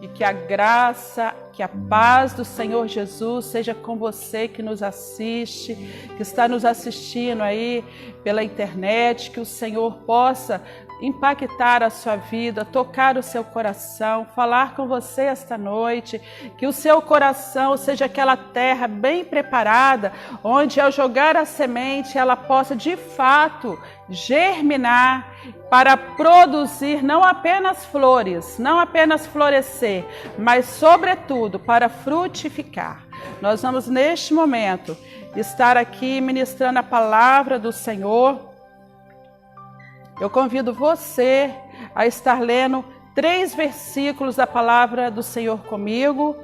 E que a graça, que a paz do Senhor Jesus seja com você que nos assiste, que está nos assistindo aí pela internet, que o Senhor possa impactar a sua vida, tocar o seu coração, falar com você esta noite, que o seu coração seja aquela terra bem preparada, onde ao jogar a semente ela possa de fato germinar para produzir não apenas flores, não apenas florescer, mas sobretudo para frutificar. Nós vamos neste momento estar aqui ministrando a palavra do Senhor. Eu convido você a estar lendo 3 versículos da palavra do Senhor comigo,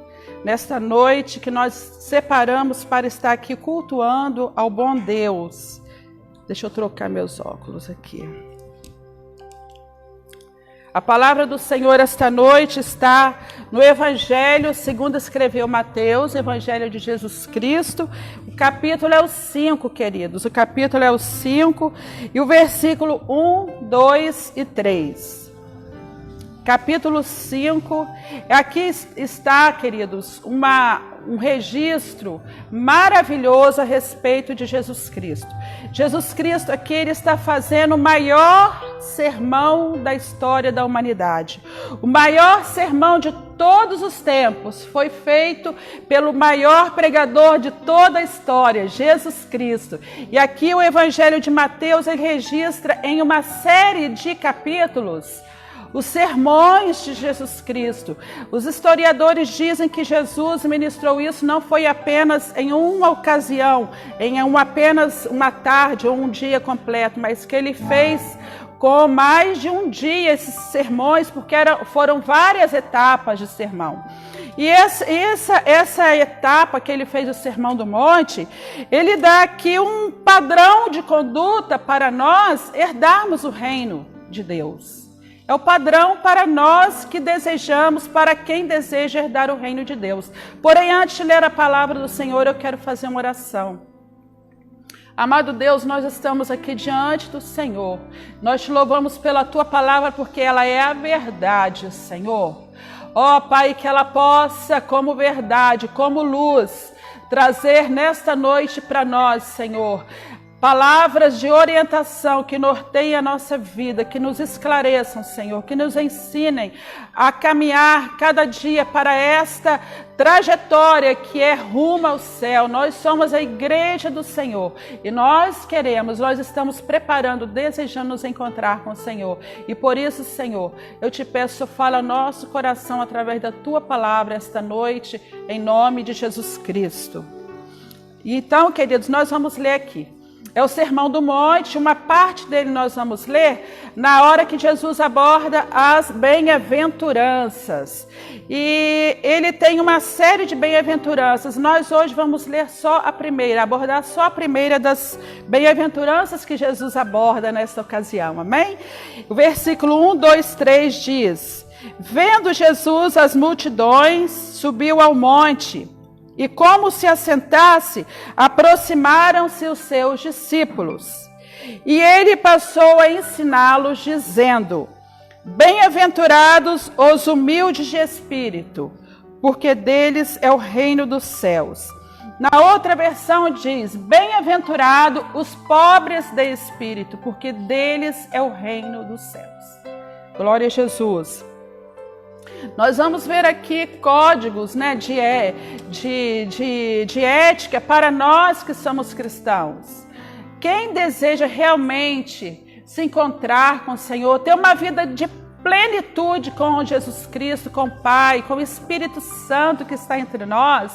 nesta noite que nós separamos para estar aqui cultuando ao bom Deus. Deixa eu trocar meus óculos aqui. A palavra do Senhor esta noite está no Evangelho, segundo escreveu Mateus, Evangelho de Jesus Cristo. O capítulo é o 5, queridos. O capítulo é o 5 e o versículo 1, 2 e 3. Capítulo 5. Aqui está, queridos, um registro maravilhoso a respeito de Jesus Cristo. Jesus Cristo aqui ele está fazendo o maior sermão da história da humanidade. O maior sermão de todos os tempos foi feito pelo maior pregador de toda a história, Jesus Cristo. E aqui o Evangelho de Mateus ele registra em uma série de capítulos os sermões de Jesus Cristo. Os historiadores dizem que Jesus ministrou isso não foi apenas em uma ocasião, apenas uma tarde ou um dia completo, mas que ele fez com mais de um dia esses sermões, porque foram várias etapas de sermão. E essa etapa que ele fez o Sermão do Monte, ele dá aqui um padrão de conduta para nós herdarmos o reino de Deus. É o padrão para nós que desejamos, para quem deseja herdar o reino de Deus. Porém, antes de ler a palavra do Senhor, eu quero fazer uma oração. Amado Deus, nós estamos aqui diante do Senhor. Nós te louvamos pela tua palavra, porque ela é a verdade, Senhor. Ó Pai, que ela possa, como verdade, como luz, trazer nesta noite para nós, Senhor, palavras de orientação que norteiem a nossa vida, que nos esclareçam, Senhor, que nos ensinem a caminhar cada dia para esta trajetória que é rumo ao céu. Nós somos a igreja do Senhor e nós estamos preparando, desejando nos encontrar com o Senhor. E por isso, Senhor, eu te peço, fala ao nosso coração através da tua palavra esta noite, em nome de Jesus Cristo. Então, queridos, nós vamos ler aqui. É o Sermão do Monte, uma parte dele nós vamos ler na hora que Jesus aborda as bem-aventuranças. E ele tem uma série de bem-aventuranças. Nós hoje vamos ler só a primeira, abordar só a primeira das bem-aventuranças que Jesus aborda nesta ocasião, amém? O versículo 1, 2, 3 diz: Vendo Jesus as multidões, subiu ao monte. E como se assentasse, aproximaram-se os seus discípulos. E ele passou a ensiná-los, dizendo: Bem-aventurados os humildes de espírito, porque deles é o reino dos céus. Na outra versão diz: Bem-aventurado os pobres de espírito, porque deles é o reino dos céus. Glória a Jesus. Nós vamos ver aqui códigos, né, de ética para nós que somos cristãos. Quem deseja realmente se encontrar com o Senhor, ter uma vida de plenitude com Jesus Cristo, com o Pai, com o Espírito Santo que está entre nós,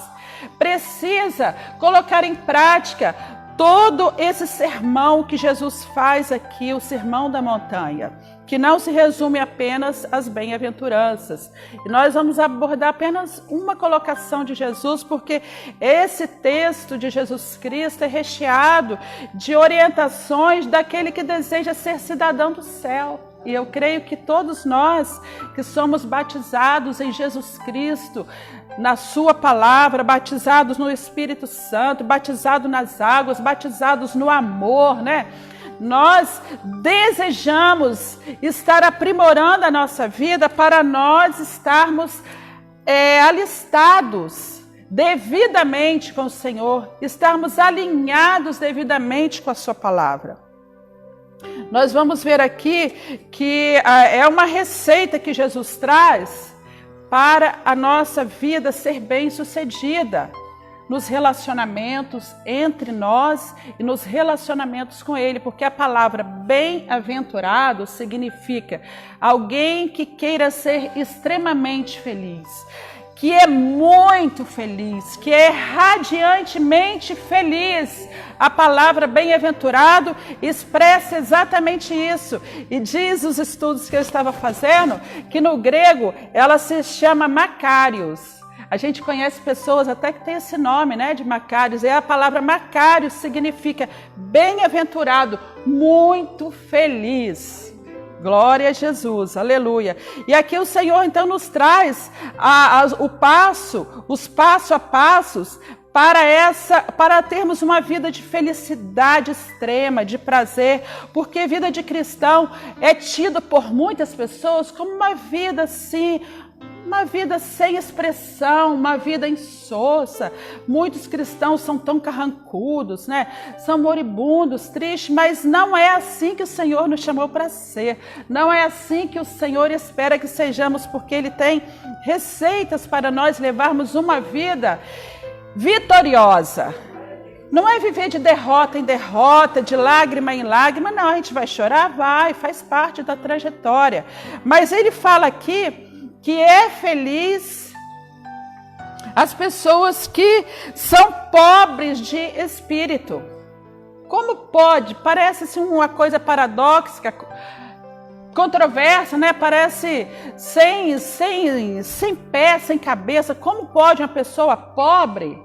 precisa colocar em prática todo esse sermão que Jesus faz aqui, o Sermão da Montanha, que não se resume apenas às bem-aventuranças. E nós vamos abordar apenas uma colocação de Jesus, porque esse texto de Jesus Cristo é recheado de orientações daquele que deseja ser cidadão do céu. E eu creio que todos nós que somos batizados em Jesus Cristo, na sua palavra, batizados no Espírito Santo, batizados nas águas, batizados no amor, né? nós desejamos estar aprimorando a nossa vida para nós estarmos alistados devidamente com o Senhor, estarmos alinhados devidamente com a sua palavra. Nós vamos ver aqui que é uma receita que Jesus traz para a nossa vida ser bem-sucedida nos relacionamentos entre nós e nos relacionamentos com Ele, porque a palavra bem-aventurado significa alguém que queira ser extremamente feliz, que é muito feliz, que é radiantemente feliz. A palavra bem-aventurado expressa exatamente isso. E diz os estudos que eu estava fazendo, que no grego ela se chama Macários. A gente conhece pessoas até que tem esse nome, né, de Macários. E a palavra Macários significa bem-aventurado, muito feliz. Glória a Jesus, aleluia. E aqui o Senhor então nos traz os passo a passos para termos uma vida de felicidade extrema, de prazer, porque vida de cristão é tida por muitas pessoas como uma vida assim, uma vida sem expressão, uma vida insossa. Muitos cristãos são tão carrancudos, né? São moribundos, tristes, mas não é assim que o Senhor nos chamou para ser. Não é assim que o Senhor espera que sejamos, porque Ele tem receitas para nós levarmos uma vida vitoriosa. Não é viver de derrota em derrota, de lágrima em lágrima. Não, a gente vai chorar? Vai, faz parte da trajetória. Mas Ele fala aqui que é feliz as pessoas que são pobres de espírito. Como pode? Parece assim, uma coisa paradoxa, controversa, né? Parece sem pé, sem cabeça. Como pode uma pessoa pobre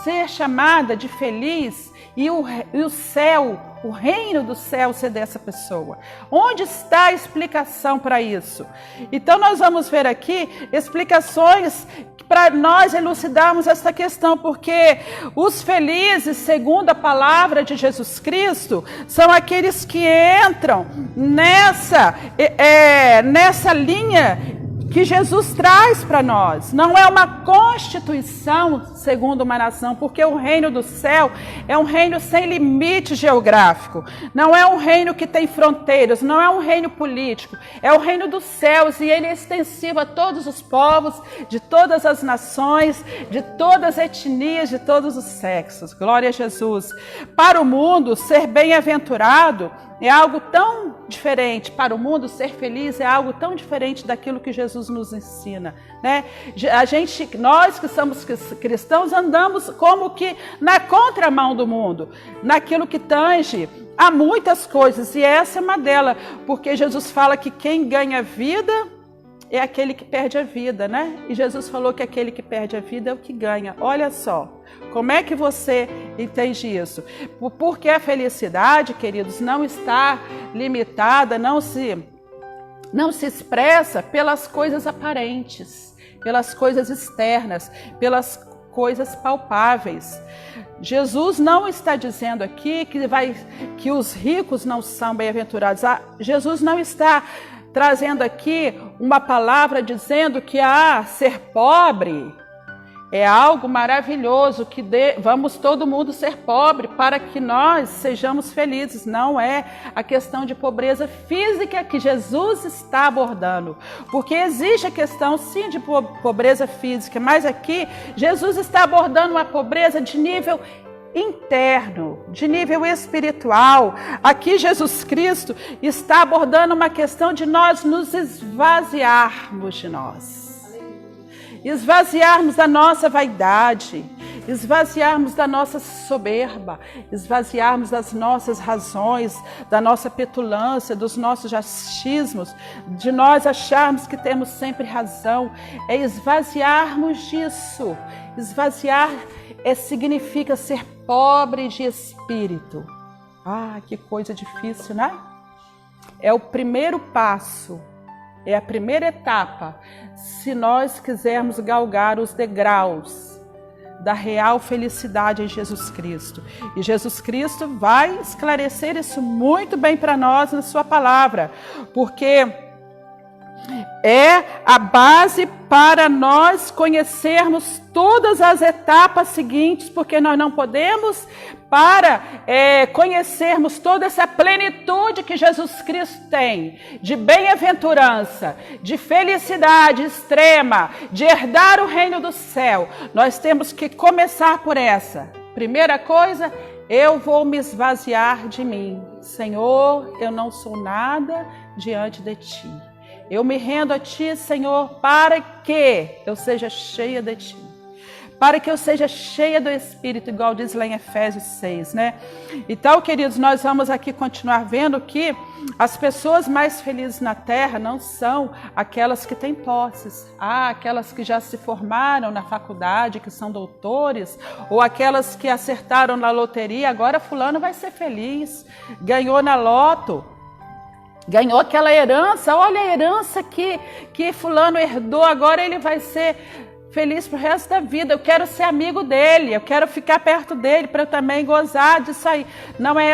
ser chamada de feliz e o céu, o reino do céu ser dessa pessoa? Onde está a explicação para isso? Então nós vamos ver aqui explicações para nós elucidarmos essa questão, porque os felizes, segundo a palavra de Jesus Cristo, são aqueles que entram nessa linha que Jesus traz para nós. Não é uma constituição segundo uma nação, porque o reino do céu é um reino sem limite geográfico. Não é um reino que tem fronteiras, não é um reino político. É o reino dos céus e ele é extensivo a todos os povos, de todas as nações, de todas as etnias, de todos os sexos. Glória a Jesus. Para o mundo, ser bem-aventurado é algo tão diferente. Para o mundo, ser feliz é algo tão diferente daquilo que Jesus nos ensina, né? Nós que somos cristãos, andamos como que na contramão do mundo, naquilo que tange a muitas coisas, e essa é uma delas, porque Jesus fala que quem ganha vida é aquele que perde a vida, né? E Jesus falou que aquele que perde a vida é o que ganha. Olha só, como é que você entende isso? Porque a felicidade, queridos, não está limitada, não se expressa pelas coisas aparentes, pelas coisas externas, pelas coisas palpáveis. Jesus não está dizendo aqui que os ricos não são bem-aventurados. Jesus não está trazendo aqui uma palavra dizendo que ser pobre é algo maravilhoso, que vamos todo mundo ser pobre para que nós sejamos felizes. Não é a questão de pobreza física que Jesus está abordando, porque existe a questão sim de pobreza física, mas aqui Jesus está abordando uma pobreza de nível interno, de nível espiritual. Aqui Jesus Cristo está abordando uma questão de nós nos esvaziarmos de nós, esvaziarmos da nossa vaidade, esvaziarmos da nossa soberba, esvaziarmos das nossas razões, da nossa petulância, dos nossos achismos, de nós acharmos que temos sempre razão. É esvaziarmos disso. Esvaziar significa ser pobre de espírito. Que coisa difícil, né? É o primeiro passo, é a primeira etapa, se nós quisermos galgar os degraus da real felicidade em Jesus Cristo. E Jesus Cristo vai esclarecer isso muito bem para nós na sua palavra, porque é a base para nós conhecermos todas as etapas seguintes, porque nós não podemos, para conhecermos toda essa plenitude que Jesus Cristo tem, de bem-aventurança, de felicidade extrema, de herdar o reino do céu, nós temos que começar por essa. Primeira coisa, eu vou me esvaziar de mim. Senhor, eu não sou nada diante de Ti. Eu me rendo a Ti, Senhor, para que eu seja cheia de Ti. Para que eu seja cheia do Espírito, igual diz lá em Efésios 6, né? Então, queridos, nós vamos aqui continuar vendo que as pessoas mais felizes na Terra não são aquelas que têm posses, aquelas que já se formaram na faculdade, que são doutores, ou aquelas que acertaram na loteria, agora fulano vai ser feliz, ganhou na loto. Ganhou aquela herança, olha a herança que fulano herdou, agora ele vai ser feliz pro resto da vida. Eu quero ser amigo dele, eu quero ficar perto dele para eu também gozar disso aí. Não é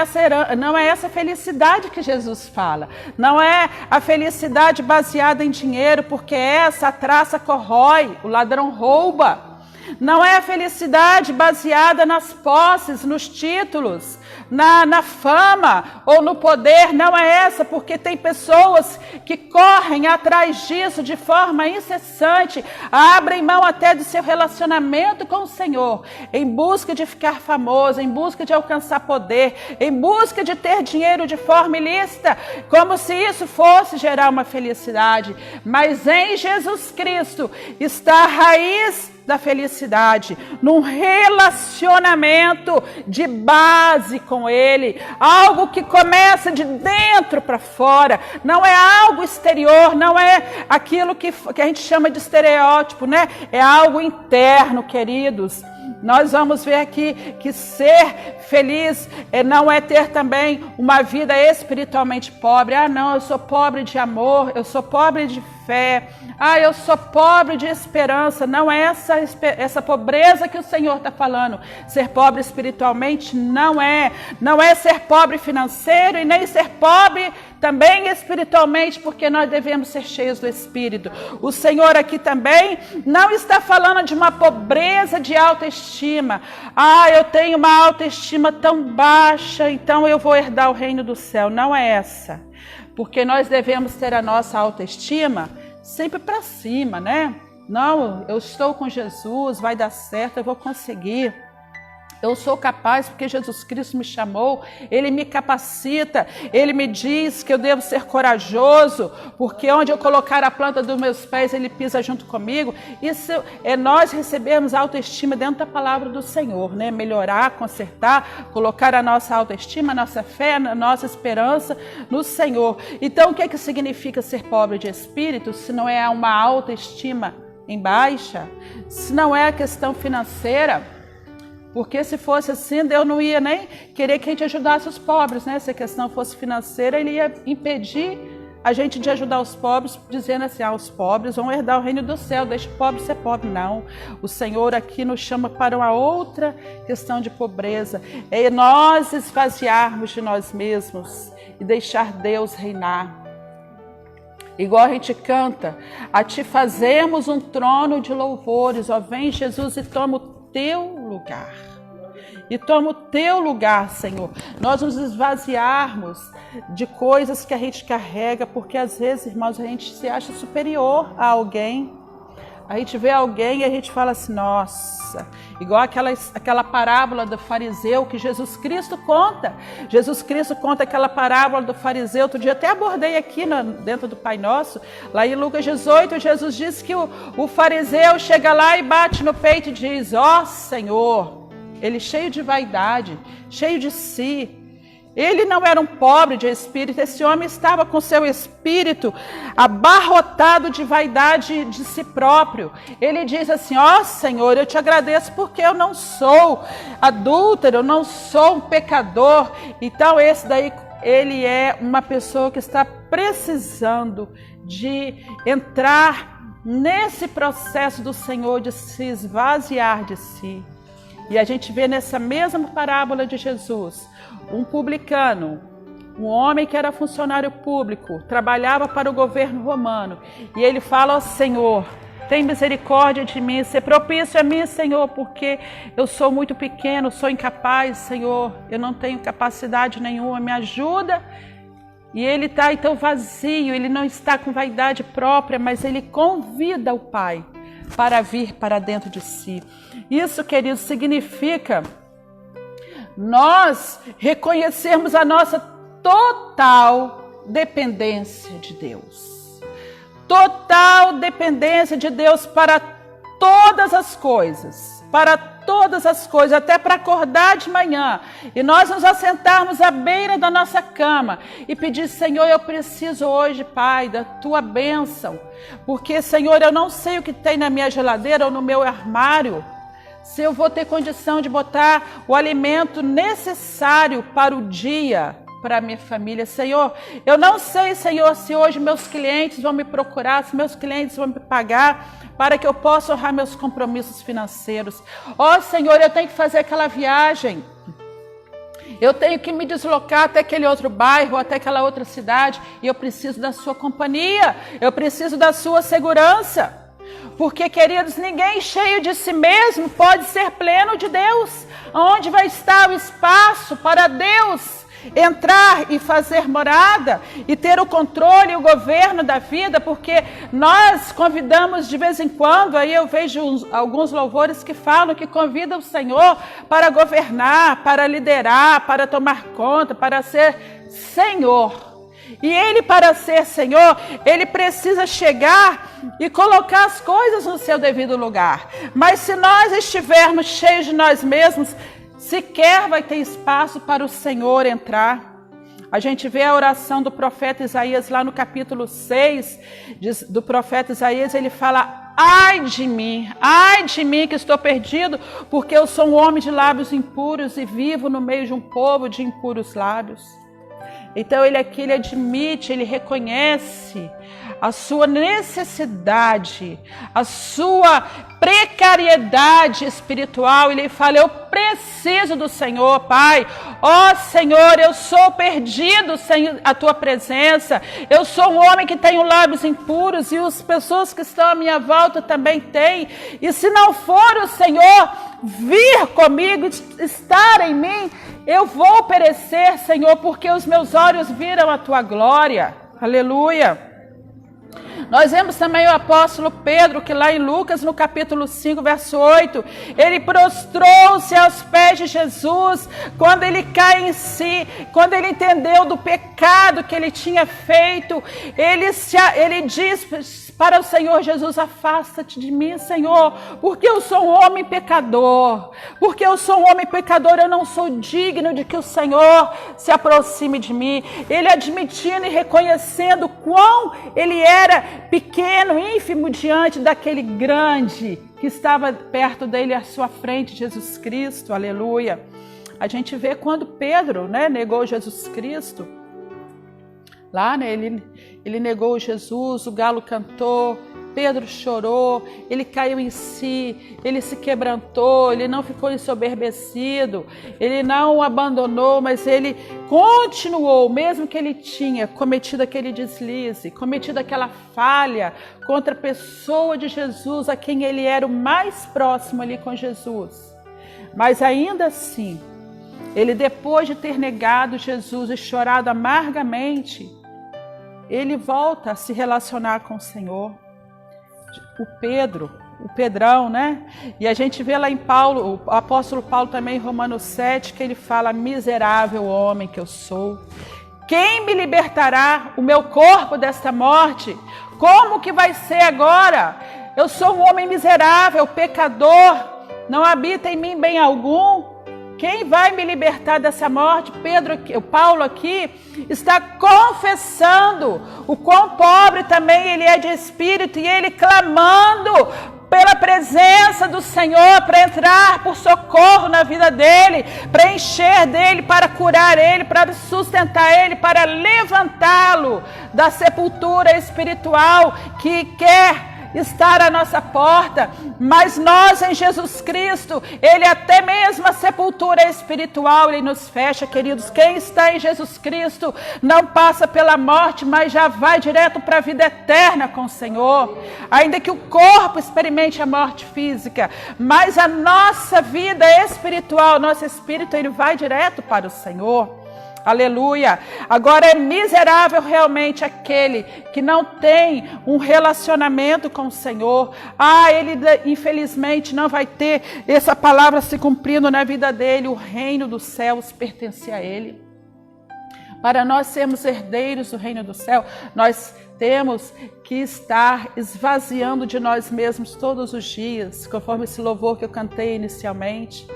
essa felicidade que Jesus fala. Não é a felicidade baseada em dinheiro, porque essa a traça corrói, o ladrão rouba. Não é a felicidade baseada nas posses, nos títulos, na fama ou no poder. Não é essa, porque tem pessoas que correm atrás disso de forma incessante, abrem mão até do seu relacionamento com o Senhor, em busca de ficar famoso, em busca de alcançar poder, em busca de ter dinheiro de forma ilícita, como se isso fosse gerar uma felicidade. Mas em Jesus Cristo está a raiz da felicidade, num relacionamento de base com Ele, algo que começa de dentro para fora, não é algo exterior, não é aquilo que a gente chama de estereótipo, né? É algo interno, queridos. Nós vamos ver aqui que ser feliz não é ter também uma vida espiritualmente pobre. Não, eu sou pobre de amor, eu sou pobre de fé, eu sou pobre de esperança. Não é essa pobreza que o Senhor está falando. Ser pobre espiritualmente não é ser pobre financeiro e nem ser pobre também espiritualmente, porque nós devemos ser cheios do Espírito. O Senhor aqui também não está falando de uma pobreza de autoestima. Eu tenho uma autoestima tão baixa, então eu vou herdar o reino do céu. Não é essa. Porque nós devemos ter a nossa autoestima sempre para cima, né? Não, eu estou com Jesus, vai dar certo, eu vou conseguir. Eu sou capaz porque Jesus Cristo me chamou, Ele me capacita, Ele me diz que eu devo ser corajoso, porque onde eu colocar a planta dos meus pés, Ele pisa junto comigo. Isso é nós recebermos autoestima dentro da palavra do Senhor, né? Melhorar, consertar, colocar a nossa autoestima, a nossa fé, a nossa esperança no Senhor. Então, o que é que significa ser pobre de espírito, se não é uma autoestima em baixa, se não é a questão financeira? Porque se fosse assim, Deus não ia nem querer que a gente ajudasse os pobres, né? Se a questão fosse financeira, Ele ia impedir a gente de ajudar os pobres, dizendo assim, os pobres vão herdar o reino do céu, deixa o pobre ser pobre. Não, o Senhor aqui nos chama para uma outra questão de pobreza. É nós esvaziarmos de nós mesmos e deixar Deus reinar. Igual a gente canta, a Ti fazemos um trono de louvores, vem Jesus e toma o Teu lugar. E toma o Teu lugar, Senhor. Nós nos esvaziarmos de coisas que a gente carrega, porque às vezes, irmãos, a gente se acha superior a alguém. A gente vê alguém e a gente fala assim, nossa, igual aquela parábola do fariseu que Jesus Cristo conta. Jesus Cristo conta aquela parábola do fariseu. Outro dia até abordei aqui dentro do Pai Nosso, lá em Lucas 18, Jesus diz que o fariseu chega lá e bate no peito e diz, Senhor, ele cheio de vaidade, cheio de si. Ele não era um pobre de espírito, esse homem estava com seu espírito abarrotado de vaidade de si próprio. Ele diz assim, Senhor, eu te agradeço porque eu não sou adúltero, eu não sou um pecador. Então esse daí, ele é uma pessoa que está precisando de entrar nesse processo do Senhor de se esvaziar de si. E a gente vê nessa mesma parábola de Jesus, um publicano, um homem que era funcionário público, trabalhava para o governo romano. E ele fala ao Senhor: tem misericórdia de mim, ser propício a mim, Senhor, porque eu sou muito pequeno, sou incapaz, Senhor, eu não tenho capacidade nenhuma, me ajuda. E ele está então vazio, ele não está com vaidade própria, mas ele convida o Pai para vir para dentro de si. Isso, queridos, significa nós reconhecermos a nossa total dependência de Deus. Total dependência de Deus para todas as coisas. Para todas as coisas, até para acordar de manhã. E nós nos assentarmos à beira da nossa cama e pedir: Senhor, eu preciso hoje, Pai, da Tua bênção. Porque, Senhor, eu não sei o que tem na minha geladeira ou no meu armário. Se eu vou ter condição de botar o alimento necessário para o dia, para a minha família. Senhor, eu não sei, Senhor, se hoje meus clientes vão me procurar, se meus clientes vão me pagar, para que eu possa honrar meus compromissos financeiros. Ó, Senhor, eu tenho que fazer aquela viagem. Eu tenho que me deslocar até aquele outro bairro, até aquela outra cidade, e eu preciso da sua companhia, eu preciso da sua segurança. Porque, queridos, ninguém cheio de si mesmo pode ser pleno de Deus. Onde vai estar o espaço para Deus entrar e fazer morada e ter o controle e o governo da vida? Porque nós convidamos de vez em quando, aí eu vejo alguns louvores que falam que convidam o Senhor para governar, para liderar, para tomar conta, para ser Senhor. E Ele, para ser Senhor, Ele precisa chegar e colocar as coisas no seu devido lugar. Mas se nós estivermos cheios de nós mesmos, sequer vai ter espaço para o Senhor entrar. A gente vê a oração do profeta Isaías lá no capítulo 6 do profeta Isaías. Ele fala: ai de mim que estou perdido, porque eu sou um homem de lábios impuros e vivo no meio de um povo de impuros lábios. Então ele aqui, ele admite, ele reconhece a sua necessidade, a sua precariedade espiritual. Ele fala: eu preciso do Senhor, Pai. Ó Senhor, eu sou perdido sem a Tua presença. Eu sou um homem que tenho lábios impuros e as pessoas que estão à minha volta também têm. E se não for o Senhor vir comigo, estar em mim, eu vou perecer, Senhor, porque os meus olhos viram a Tua glória. Aleluia. Nós vemos também o apóstolo Pedro, que lá em Lucas, no capítulo 5, verso 8, ele prostrou-se aos pés de Jesus, quando ele cai em si, quando ele entendeu do pecado que ele tinha feito, ele diz para o Senhor Jesus: afasta-te de mim, Senhor, porque eu sou um homem pecador, eu não sou digno de que o Senhor se aproxime de mim. Ele admitindo e reconhecendo quão ele era pequeno, ínfimo diante daquele grande que estava perto dele, à sua frente, Jesus Cristo. Aleluia. A gente vê quando Pedro, negou Jesus Cristo. Lá, ele negou Jesus, o galo cantou, Pedro chorou, ele caiu em si, ele se quebrantou, ele não ficou ensoberbecido, ele não o abandonou, mas ele continuou, mesmo que ele tinha cometido aquele deslize, cometido aquela falha contra a pessoa de Jesus, a quem ele era o mais próximo ali com Jesus. Mas ainda assim, ele, depois de ter negado Jesus e chorado amargamente, ele volta a se relacionar com o Senhor. O Pedrão, E a gente vê lá em Paulo, o apóstolo Paulo também em Romanos 7, que ele fala: miserável homem que eu sou, quem me libertará o meu corpo desta morte? Como que vai ser agora? Eu sou um homem miserável, pecador, não habita em mim bem algum. Quem vai me libertar dessa morte? Paulo aqui está confessando o quão pobre também ele é de espírito, e ele clamando pela presença do Senhor para entrar por socorro na vida dele, para encher dele, para curar ele, para sustentar ele, para levantá-lo da sepultura espiritual que quer estar à nossa porta, mas nós em Jesus Cristo, Ele até mesmo a sepultura espiritual, Ele nos fecha, queridos. Quem está em Jesus Cristo não passa pela morte, mas já vai direto para a vida eterna com o Senhor. Ainda que o corpo experimente a morte física, mas a nossa vida espiritual, nosso espírito, ele vai direto para o Senhor. Aleluia. Agora é miserável realmente aquele que não tem um relacionamento com o Senhor. Ele infelizmente não vai ter essa palavra se cumprindo na vida dele. O reino dos céus pertence a ele. Para nós sermos herdeiros do reino do céu, nós temos que estar esvaziando de nós mesmos todos os dias, conforme esse louvor que eu cantei inicialmente.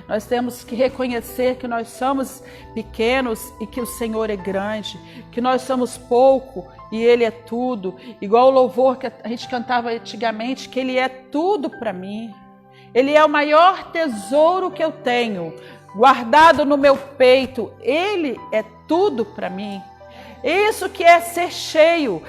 Nós temos que reconhecer que nós somos pequenos e que o Senhor é grande, que nós somos pouco e Ele é tudo. Igual o louvor que a gente cantava antigamente, que Ele é tudo para mim. Ele é o maior tesouro que eu tenho, guardado no meu peito. Ele é tudo para mim. Isso que é ser cheio,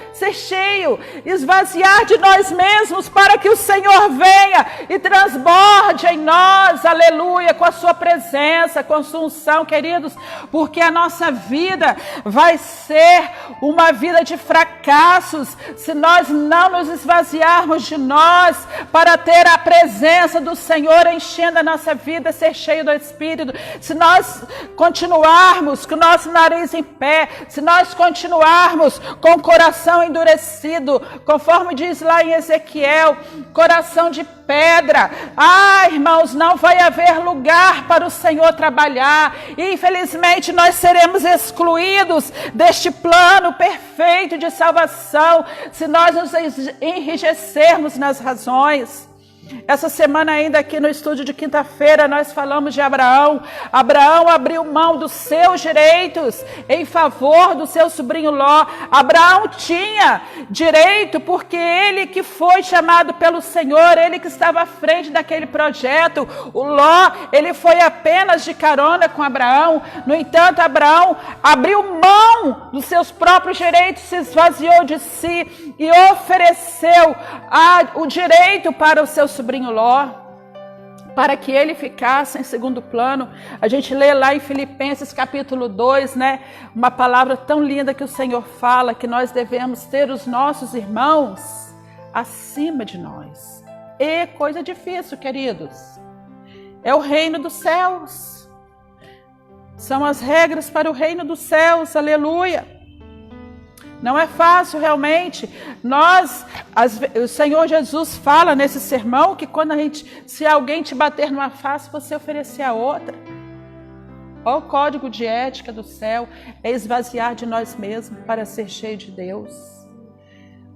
esvaziar de nós mesmos para que o Senhor venha e transborde em nós, aleluia, com a sua presença, com a sua unção, queridos, porque a nossa vida vai ser uma vida de fracassos se nós não nos esvaziarmos de nós para ter a presença do Senhor enchendo a nossa vida, ser cheio do Espírito. Se nós continuarmos com o nosso nariz em pé, se nós continuarmos com o coração endurecido, conforme diz lá em Ezequiel, coração de pedra, irmãos, não vai haver lugar para o Senhor trabalhar, e infelizmente nós seremos excluídos deste plano perfeito de salvação, se nós nos enrijecermos nas razões. Essa semana ainda aqui no estúdio de quinta-feira nós falamos de Abraão. Abraão abriu mão dos seus direitos em favor do seu sobrinho Ló. Abraão tinha direito porque ele que foi chamado pelo Senhor, ele que estava à frente daquele projeto. O Ló, ele foi apenas de carona com Abraão. No entanto, Abraão abriu mão dos seus próprios direitos, se esvaziou de si e ofereceu o direito para o seu sobrinho Ló, para que ele ficasse em segundo plano. A gente lê lá em Filipenses capítulo 2, né? Uma palavra tão linda que o Senhor fala, que nós devemos ter os nossos irmãos acima de nós. É coisa difícil, queridos. É o reino dos céus. São as regras para o reino dos céus, aleluia. Não é fácil realmente. O Senhor Jesus fala nesse sermão que se alguém te bater numa face, você oferecer a outra. Olha o código de ética do céu, é esvaziar de nós mesmos para ser cheio de Deus.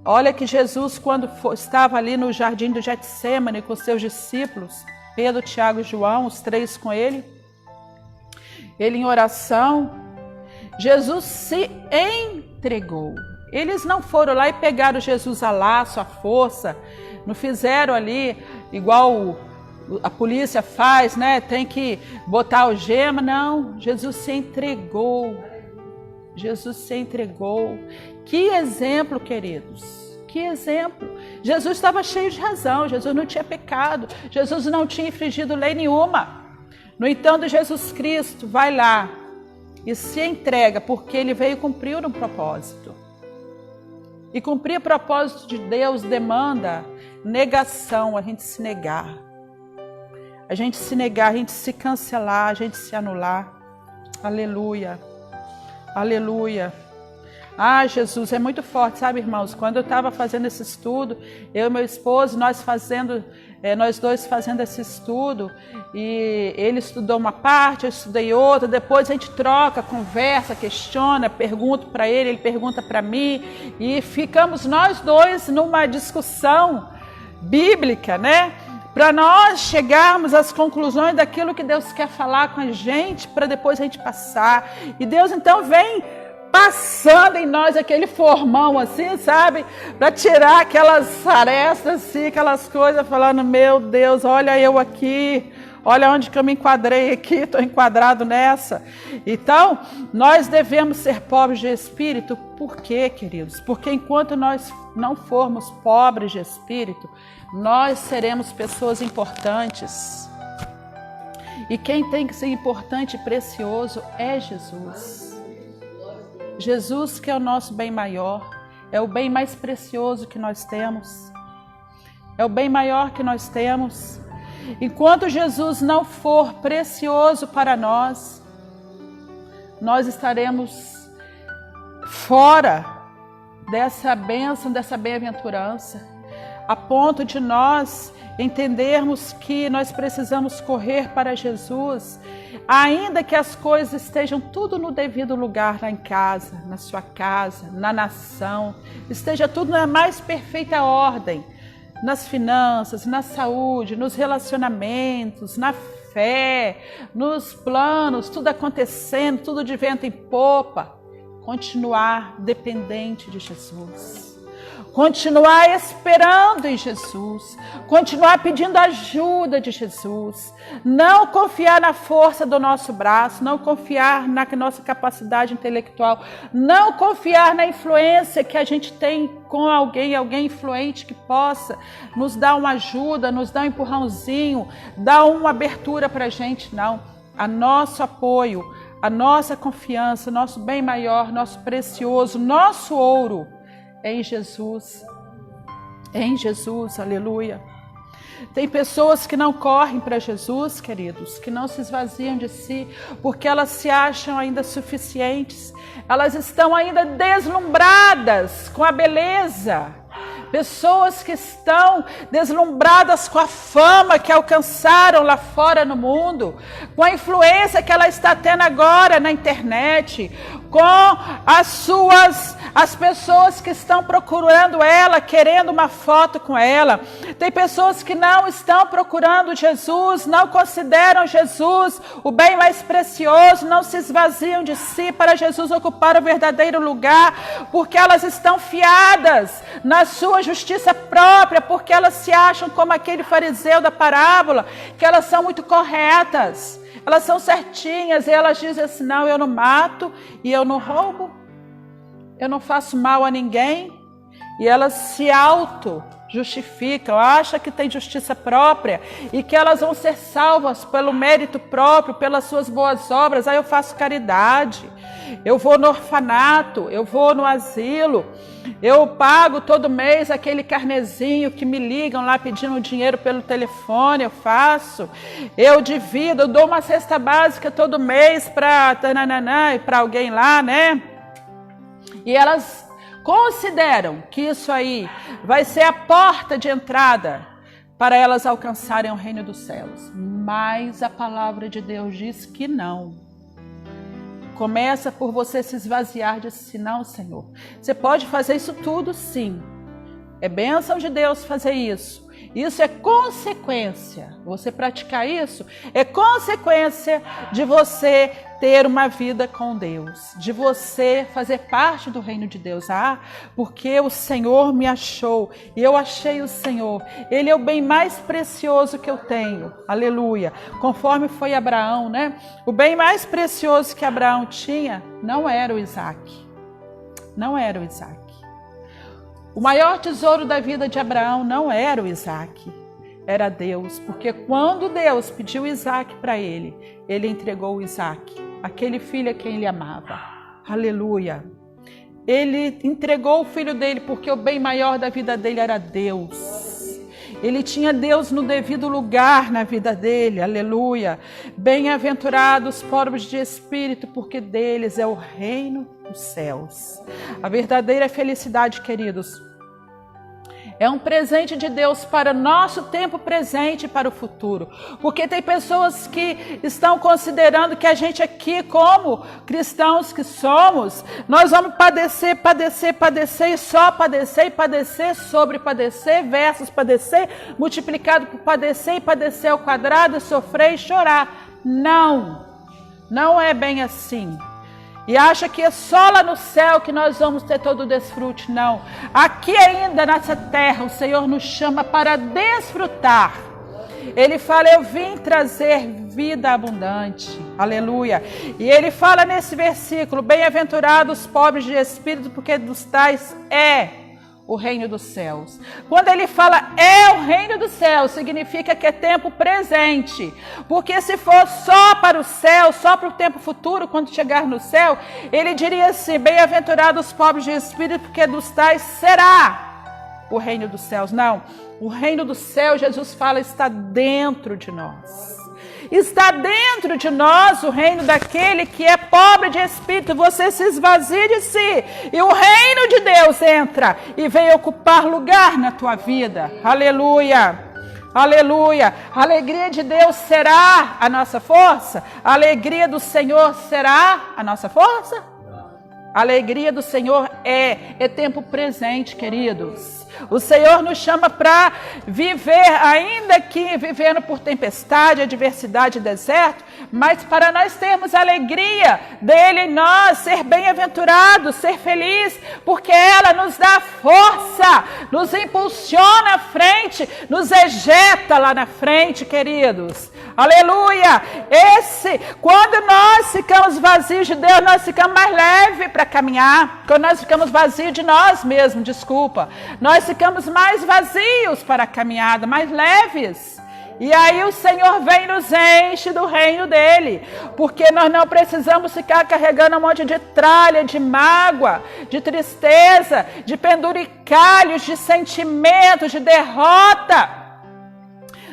Olha que Jesus, quando estava ali no jardim do Getsêmani com seus discípulos, Pedro, Tiago e João, os três com ele em oração, Jesus se entregou. Eles não foram lá e pegaram Jesus a laço, à força, não fizeram ali igual a polícia faz, né? Tem que botar algema. Não, Jesus se entregou. Jesus se entregou. Que exemplo, queridos. Que exemplo. Jesus estava cheio de razão. Jesus não tinha pecado. Jesus não tinha infringido lei nenhuma. No entanto, Jesus Cristo vai lá e se entrega, porque ele veio cumprir um propósito. E cumprir o propósito de Deus demanda negação, a gente se negar. A gente se negar, a gente se cancelar, a gente se anular. Aleluia. Aleluia. Jesus, é muito forte, sabe, irmãos? Quando eu estava fazendo esse estudo, eu e meu esposo, nós dois fazendo esse estudo, e ele estudou uma parte, eu estudei outra, depois a gente troca, conversa, questiona, pergunto para ele, ele pergunta para mim, e ficamos nós dois numa discussão bíblica, né? Para nós chegarmos às conclusões daquilo que Deus quer falar com a gente, para depois a gente passar. E Deus então vem passando em nós aquele formão assim, sabe? Para tirar aquelas arestas assim, aquelas coisas, falando, meu Deus, olha eu aqui, Olha onde que eu me enquadrei aqui, estou enquadrado nessa. Então, nós devemos ser pobres de espírito. Por quê, queridos? Porque enquanto nós não formos pobres de espírito, nós seremos pessoas importantes. E quem tem que ser importante e precioso é Jesus. Jesus, que é o nosso bem maior, é o bem mais precioso que nós temos. É o bem maior que nós temos. Enquanto Jesus não for precioso para nós, nós estaremos fora dessa bênção, dessa bem-aventurança, a ponto de nós entendermos que nós precisamos correr para Jesus, ainda que as coisas estejam tudo no devido lugar lá em casa, na sua casa, na nação, esteja tudo na mais perfeita ordem, nas finanças, na saúde, nos relacionamentos, na fé, nos planos, tudo acontecendo, tudo de vento em popa. Continuar dependente de Jesus. Continuar esperando em Jesus, continuar pedindo ajuda de Jesus, não confiar na força do nosso braço, não confiar na nossa capacidade intelectual, não confiar na influência que a gente tem com alguém influente que possa nos dar uma ajuda, nos dar um empurrãozinho, dar uma abertura para a gente, não. A nosso apoio, a nossa confiança, nosso bem maior, nosso precioso, nosso ouro, em Jesus, aleluia. Tem pessoas que não correm para Jesus, queridos, que não se esvaziam de si, porque elas se acham ainda suficientes, elas estão ainda deslumbradas com a beleza. Pessoas que estão deslumbradas com a fama que alcançaram lá fora no mundo, com a influência que ela está tendo agora na internet, com as pessoas que estão procurando ela, querendo uma foto com ela. Tem pessoas que não estão procurando Jesus, não consideram Jesus o bem mais precioso, não se esvaziam de si para Jesus ocupar o verdadeiro lugar, porque elas estão fiadas na sua justiça própria, porque elas se acham como aquele fariseu da parábola, que elas são muito corretas, elas são certinhas, e elas dizem assim: não, eu não mato, e eu não roubo, eu não faço mal a ninguém, e elas se auto-justificam, acham que tem justiça própria, e que elas vão ser salvas pelo mérito próprio, pelas suas boas obras. Aí eu faço caridade, eu vou no orfanato, eu vou no asilo, eu pago todo mês aquele carnezinho que me ligam lá pedindo dinheiro pelo telefone, eu faço, eu divido, eu dou uma cesta básica todo mês para alguém lá, né? E elas consideram que isso aí vai ser a porta de entrada para elas alcançarem o reino dos céus. Mas a palavra de Deus diz que não. Começa por você se esvaziar de si. Não, Senhor. Você pode fazer isso tudo, sim. É bênção de Deus fazer isso. Isso é consequência. Você praticar isso é consequência de você ter uma vida com Deus, de você fazer parte do reino de Deus. Ah, porque o Senhor me achou e eu achei o Senhor. Ele é o bem mais precioso que eu tenho. Aleluia. Conforme foi Abraão, né? O bem mais precioso que Abraão tinha não era o Isaac. Não era o Isaac. O maior tesouro da vida de Abraão não era o Isaac, era Deus. Porque quando Deus pediu Isaac para ele, ele entregou o Isaac, aquele filho a quem ele amava. Aleluia. Ele entregou o filho dele porque o bem maior da vida dele era Deus. Ele tinha Deus no devido lugar na vida dele. Aleluia. Bem-aventurados os pobres de espírito, porque deles é o reino dos céus. A verdadeira felicidade, queridos, é um presente de Deus para o nosso tempo presente e para o futuro. Porque tem pessoas que estão considerando que a gente aqui, como cristãos que somos, nós vamos padecer, padecer, padecer e só padecer e padecer sobre padecer, versus padecer, multiplicado por padecer e padecer ao quadrado, sofrer e chorar. Não, não é bem assim. E acha que é só lá no céu que nós vamos ter todo o desfrute. Não. Aqui ainda nessa terra o Senhor nos chama para desfrutar. Ele fala, eu vim trazer vida abundante. Aleluia. E ele fala nesse versículo, bem-aventurados os pobres de espírito, porque dos tais é o reino dos céus. Quando ele fala é o reino dos céus, significa que é tempo presente. Porque se for só para o céu, só para o tempo futuro, quando chegar no céu, ele diria assim, bem-aventurados os pobres de espírito, porque dos tais será o reino dos céus. Não, o reino dos céus, Jesus fala, está dentro de nós. Está dentro de nós o reino daquele que é pobre de espírito. Você se esvazia de si e o reino de Deus entra e vem ocupar lugar na tua vida. Aleluia, aleluia. A alegria de Deus será a nossa força? A alegria do Senhor será a nossa força? A alegria do Senhor é tempo presente, queridos. O Senhor nos chama para viver, ainda que vivendo por tempestade, adversidade e deserto, mas para nós termos a alegria dele em nós, ser bem-aventurados, ser felizes, porque ela nos dá força, nos impulsiona à frente, nos ejeta lá na frente, queridos. Aleluia! Quando nós ficamos vazios de Deus, nós ficamos mais leves para caminhar. Quando nós ficamos vazios de nós mesmos, nós ficamos mais vazios para a caminhada, mais leves. E aí o Senhor vem e nos enche do reino dele, porque nós não precisamos ficar carregando um monte de tralha, de mágoa, de tristeza, de penduricalhos, de sentimentos, de derrota.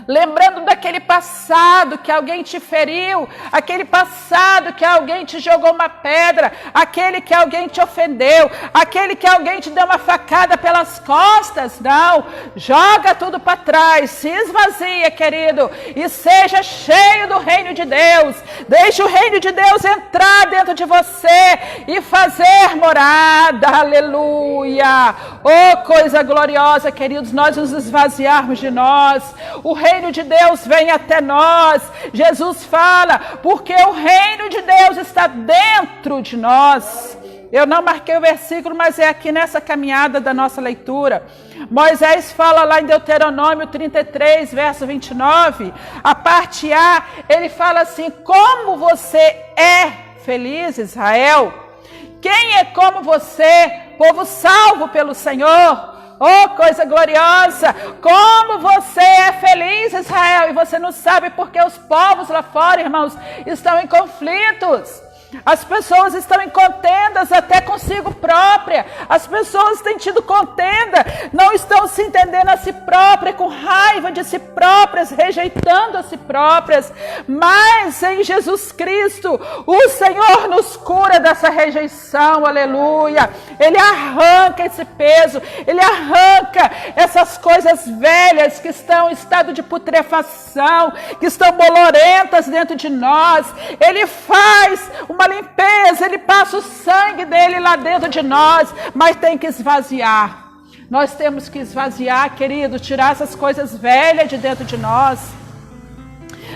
Lembrando daquele passado que alguém te feriu, aquele passado que alguém te jogou uma pedra, aquele que alguém te ofendeu, aquele que alguém te deu uma facada pelas costas. Não, joga tudo para trás, se esvazia, querido, e seja cheio do reino de Deus. Deixe o reino de Deus entrar dentro de você e fazer morada. Aleluia! Oh, coisa gloriosa, queridos, nós nos esvaziarmos de nós. O reino de Deus vem até nós. Jesus fala, porque o reino de Deus está dentro de nós. Eu não marquei o versículo, mas é aqui nessa caminhada da nossa leitura. Moisés fala lá em Deuteronômio 33, verso 29, a parte A, ele fala assim, como você é feliz, Israel? Quem é como você, povo salvo pelo Senhor? Oh, coisa gloriosa! Como você é feliz, Israel! E você não sabe porque os povos lá fora, irmãos, estão em conflitos. As pessoas estão em contendas até consigo própria. As pessoas têm tido contenda, não estão se entendendo a si próprias, com raiva de si próprias, rejeitando a si próprias. Mas em Jesus Cristo, o Senhor nos cura dessa rejeição, aleluia. Ele arranca esse peso, Ele arranca essas coisas velhas que estão em estado de putrefação, que estão bolorentas dentro de nós. Ele faz uma limpeza, Ele passa o sangue dele lá dentro de nós, mas tem que esvaziar. Nós temos que esvaziar, querido, tirar essas coisas velhas de dentro de nós.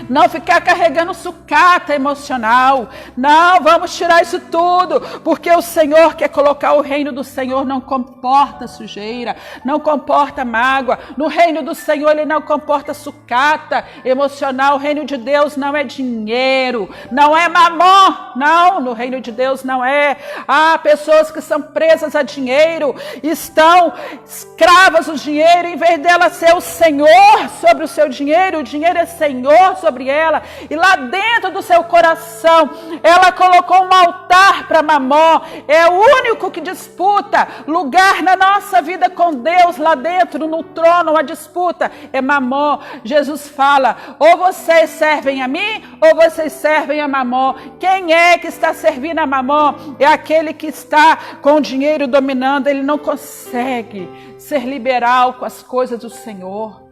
Não ficar carregando sucata emocional. Não, vamos tirar isso tudo, porque o Senhor quer colocar o reino do Senhor, não comporta sujeira, não comporta mágoa. No reino do Senhor Ele não comporta sucata emocional. O reino de Deus não é dinheiro, não é mamon, não, no reino de Deus não é. Há pessoas que são presas a dinheiro, estão escravas do dinheiro, em vez dela ser o Senhor sobre o seu dinheiro, o dinheiro é Senhor sobre ela, e lá dentro do seu coração ela colocou um altar para Mamon. É o único que disputa lugar na nossa vida com Deus. Lá dentro no trono a disputa é Mamon. Jesus fala, ou vocês servem a mim ou vocês servem a Mamon. Quem é que está servindo a Mamon? É aquele que está com o dinheiro dominando. Ele não consegue ser liberal com as coisas do Senhor.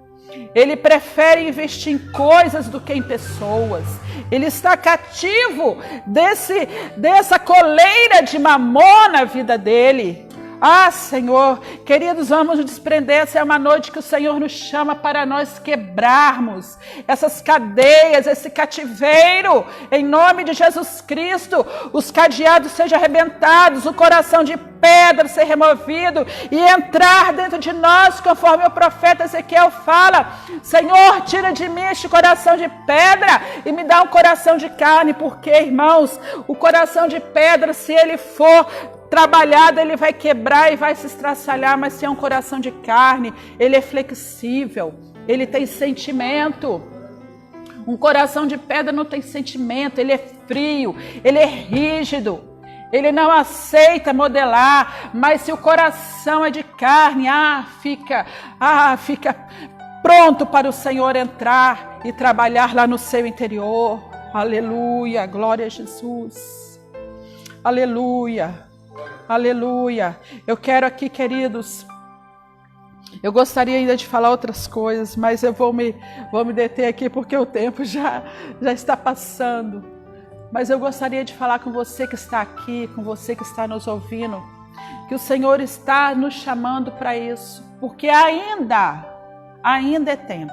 Ele prefere investir em coisas do que em pessoas. Ele está cativo dessa coleira de mamon na vida dele. Ah, Senhor, queridos, vamos nos desprender. Essa é uma noite que o Senhor nos chama para nós quebrarmos essas cadeias, esse cativeiro, em nome de Jesus Cristo. Os cadeados sejam arrebentados, o coração de pedra ser removido e entrar dentro de nós, conforme o profeta Ezequiel fala: Senhor, tira de mim este coração de pedra e me dá um coração de carne, porque, irmãos, o coração de pedra, se ele for trabalhado, ele vai quebrar e vai se estraçalhar, mas se é um coração de carne, ele é flexível, ele tem sentimento. Um coração de pedra não tem sentimento, ele é frio, ele é rígido, ele não aceita modelar, mas se o coração é de carne, fica pronto para o Senhor entrar e trabalhar lá no seu interior. Aleluia, glória a Jesus. Aleluia. Aleluia. Eu quero aqui, queridos, eu gostaria ainda de falar outras coisas, mas eu vou me deter aqui porque o tempo já está passando. Mas eu gostaria de falar com você que está aqui, com você que está nos ouvindo, que o Senhor está nos chamando para isso, porque ainda é tempo.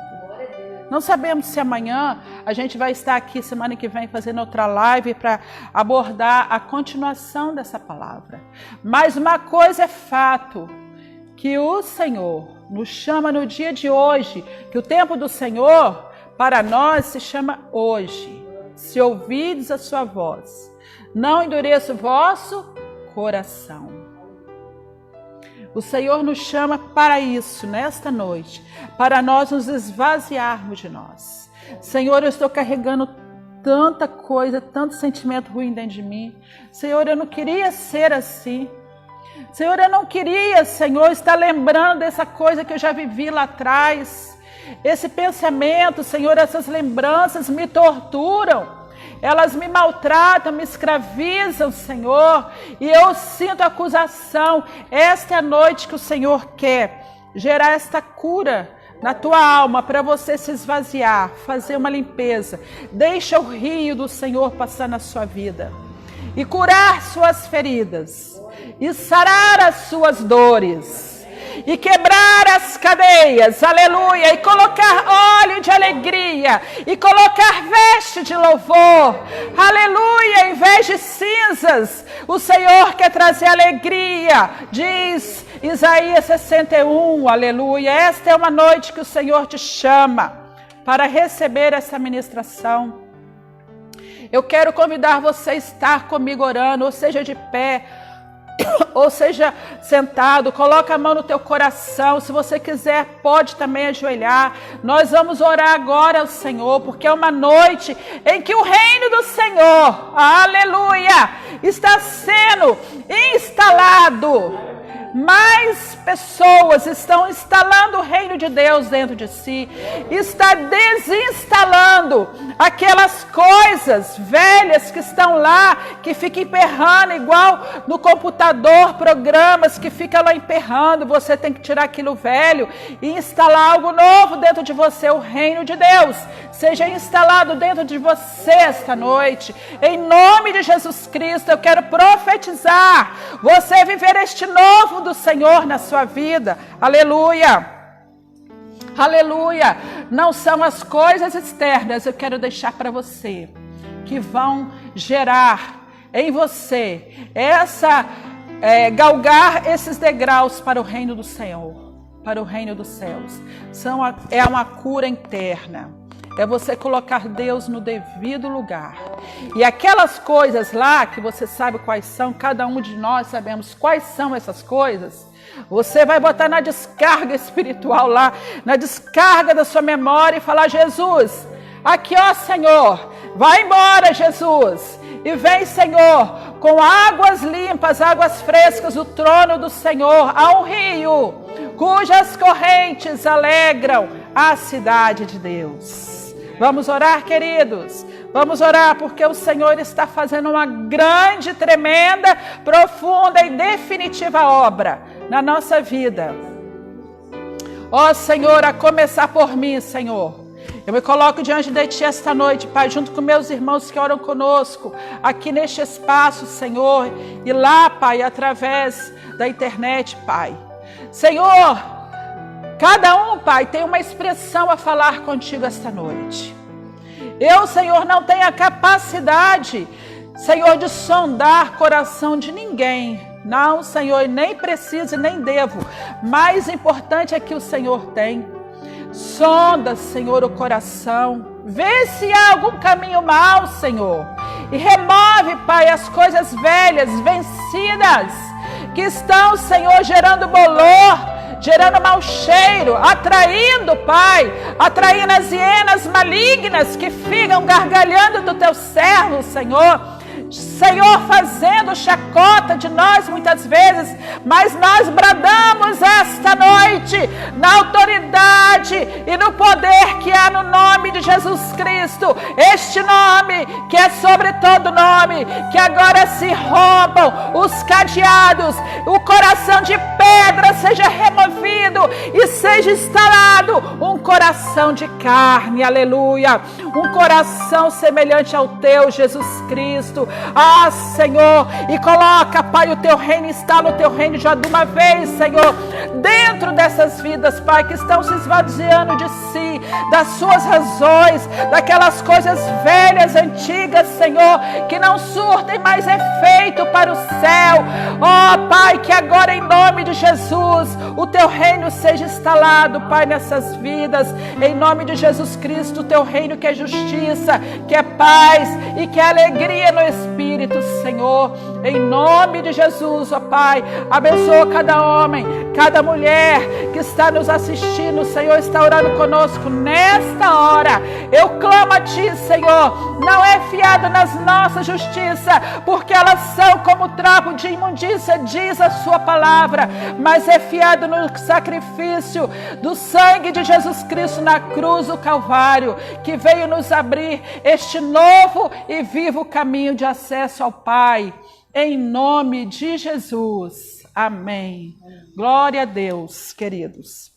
Não sabemos se amanhã a gente vai estar aqui semana que vem fazendo outra live para abordar a continuação dessa palavra. Mas uma coisa é fato, que o Senhor nos chama no dia de hoje, que o tempo do Senhor para nós se chama hoje. Se ouvides a sua voz, não endureça o vosso coração. O Senhor nos chama para isso, nesta noite, para nós nos esvaziarmos de nós. Senhor, eu estou carregando tanta coisa, tanto sentimento ruim dentro de mim. Senhor, eu não queria ser assim. Senhor, eu não queria, Senhor, estar lembrando dessa coisa que eu já vivi lá atrás. Esse pensamento, Senhor, essas lembranças me torturam. Elas me maltratam, me escravizam, Senhor, e eu sinto acusação. Esta é a noite que o Senhor quer gerar esta cura na tua alma, para você se esvaziar, fazer uma limpeza. Deixa o rio do Senhor passar na sua vida e curar suas feridas, e sarar as suas dores, e quebrar as cadeias, aleluia, e colocar óleo de alegria, e colocar veste de louvor, aleluia. Em vez de cinzas, o Senhor quer trazer alegria, diz Isaías 61, aleluia. Esta é uma noite que o Senhor te chama para receber essa ministração. Eu quero convidar você a estar comigo orando, ou seja, de pé, ou seja, sentado. Coloca a mão no teu coração. Se você quiser, pode também ajoelhar. Nós vamos orar agora ao Senhor, porque é uma noite em que o reino do Senhor, aleluia, está sendo instalado. Mais pessoas estão instalando o reino de Deus dentro de si, está desinstalando aquelas coisas velhas que estão lá, que ficam emperrando, igual no computador, programas que ficam lá emperrando. Você tem que tirar aquilo velho e instalar algo novo dentro de você. O reino de Deus seja instalado dentro de você esta noite, em nome de Jesus Cristo. Eu quero profetizar você viver este novo do Senhor na sua vida, aleluia, aleluia. Não são as coisas externas, eu quero deixar para você, que vão gerar em você galgar esses degraus para o reino do Senhor, para o reino dos céus. É uma cura interna. É você colocar Deus no devido lugar. E aquelas coisas lá, que você sabe quais são, cada um de nós sabemos quais são essas coisas, você vai botar na descarga espiritual lá, na descarga da sua memória, e falar: Jesus, aqui ó Senhor, vai embora Jesus, e vem Senhor, com águas limpas, águas frescas do trono do Senhor, há um rio, cujas correntes alegram a cidade de Deus. Vamos orar, queridos? Vamos orar, porque o Senhor está fazendo uma grande, tremenda, profunda e definitiva obra na nossa vida. Ó Senhor, a começar por mim, Senhor. Eu me coloco diante de Ti esta noite, Pai, junto com meus irmãos que oram conosco, aqui neste espaço, Senhor, e lá, Pai, através da internet, Pai. Senhor, cada um, Pai, tem uma expressão a falar contigo esta noite. Eu, Senhor, não tenho a capacidade, Senhor, de sondar coração de ninguém. Não, Senhor, nem preciso, nem devo. Mais importante é que o Senhor tem. Sonda, Senhor, o coração. Vê se há algum caminho mau, Senhor. E remove, Pai, as coisas velhas, vencidas, que estão, Senhor, gerando bolor, gerando mau cheiro, atraindo, Pai, atraindo as hienas malignas que ficam gargalhando do teu servo, Senhor. Senhor, fazendo chacota de nós muitas vezes, mas nós bradamos esta noite na autoridade e no poder que há no nome de Jesus Cristo, este nome que é sobre todo nome, que agora se rompam os cadeados, o coração de pedra seja removido e seja instalado um coração de carne, aleluia, um coração semelhante ao teu, Jesus Cristo. Ah, Senhor, e coloca, Pai, o teu reino, instala o teu reino já de uma vez, Senhor, dentro dessas vidas, Pai, que estão se esvaziando de si, das suas razões, daquelas coisas velhas, antigas, Senhor, que não surtem mais efeito para o céu. Oh, Pai, que agora em nome de Jesus, o teu reino seja instalado, Pai, nessas vidas, em nome de Jesus Cristo, o teu reino que é justiça, que é paz e que é alegria no Espírito, Senhor, em nome de Jesus, ó Pai, abençoa cada homem, cada mulher que está nos assistindo, Senhor, está orando conosco nesta hora. Eu clamo a Ti, Senhor, não é fiado nas nossas justiças, porque elas são como trapo de imundícia, diz a Sua palavra, mas é fiado no sacrifício do sangue de Jesus Cristo na cruz do Calvário, que veio nos abrir este novo e vivo caminho de acesso ao Pai, em nome de Jesus. Amém. Glória a Deus, queridos.